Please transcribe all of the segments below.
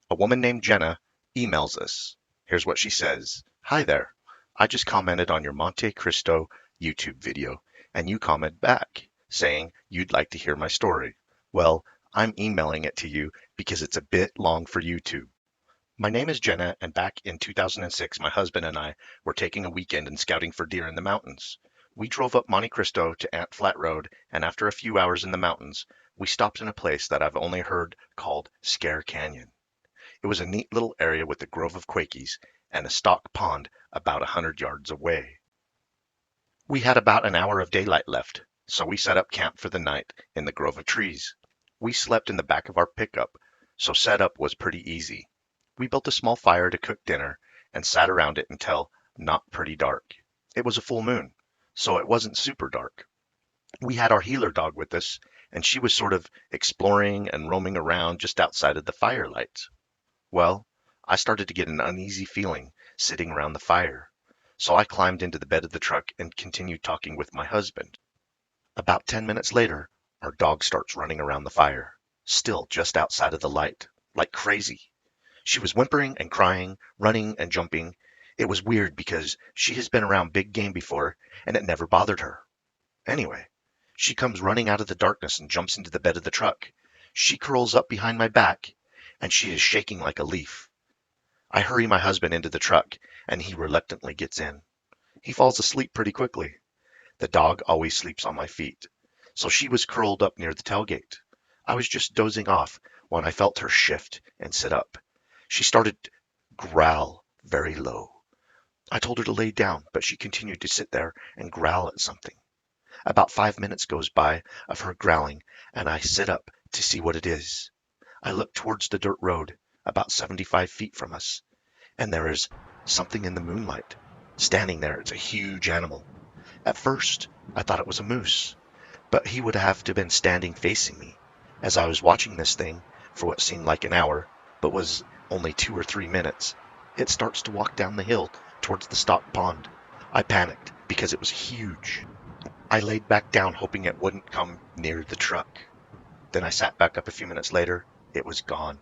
A woman named Jenna emails us. Here's what she says. Hi there. I just commented on your Monte Cristo YouTube video, and you comment back saying you'd like to hear my story. Well, I'm emailing it to you because it's a bit long for YouTube. My name is Jenna, and back in 2006, my husband and I were taking a weekend and scouting for deer in the mountains. We drove up Monte Cristo to Ant Flat Road, and after a few hours in the mountains, we stopped in a place that I've only heard called Scare Canyon. It was a neat little area with a grove of quakies and a stock pond about 100 yards away. We had about an hour of daylight left, so we set up camp for the night in the grove of trees. We slept in the back of our pickup, so setup was pretty easy. We built a small fire to cook dinner and sat around it until not pretty dark. It was a full moon, so it wasn't super dark. We had our healer dog with us, and she was sort of exploring and roaming around just outside of the firelight. Well, I started to get an uneasy feeling sitting around the fire, so I climbed into the bed of the truck and continued talking with my husband. About 10 minutes later, our dog starts running around the fire, still just outside of the light, like crazy. She was whimpering and crying, running and jumping. It was weird because she has been around big game before and it never bothered her. Anyway, she comes running out of the darkness and jumps into the bed of the truck. She curls up behind my back and she is shaking like a leaf. I hurry my husband into the truck and he reluctantly gets in. He falls asleep pretty quickly. The dog always sleeps on my feet, so she was curled up near the tailgate. I was just dozing off when I felt her shift and sit up. She started to growl very low. I told her to lay down, but she continued to sit there and growl at something. About 5 minutes goes by of her growling, and I sit up to see what it is. I look towards the dirt road, about 75 feet from us, and there is something in the moonlight. Standing there, it's a huge animal. At first, I thought it was a moose, but he would have to have been standing facing me. As I was watching this thing for what seemed like an hour, but was only 2 or 3 minutes, it starts to walk down the hill towards the stock pond. I panicked because it was huge. I laid back down hoping it wouldn't come near the truck. Then I sat back up a few minutes later. It was gone.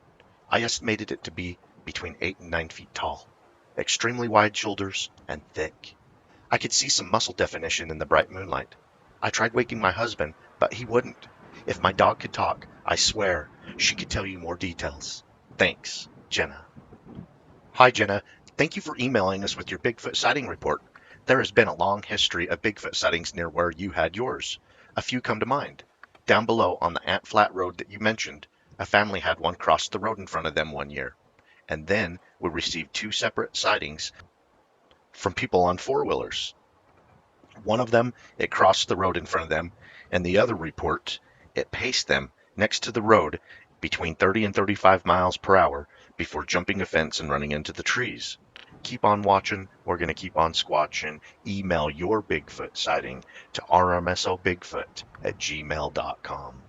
I estimated it to be between 8 and 9 feet tall, extremely wide shoulders and thick. I could see some muscle definition in the bright moonlight. I tried waking my husband, but he wouldn't. If my dog could talk, I swear she could tell you more details. Thanks, Jenna. Hi, Jenna. Thank you for emailing us with your Bigfoot sighting report. There has been a long history of Bigfoot sightings near where you had yours. A few come to mind. Down below on the Ant Flat Road that you mentioned, a family had one cross the road in front of them one year. And then we received two separate sightings from people on four-wheelers. One of them, it crossed the road in front of them, and the other report, it paced them next to the road between 30 and 35 miles per hour before jumping a fence and running into the trees. Keep on watching. We're going to keep on squatching. Email your Bigfoot sighting to rmsobigfoot@gmail.com.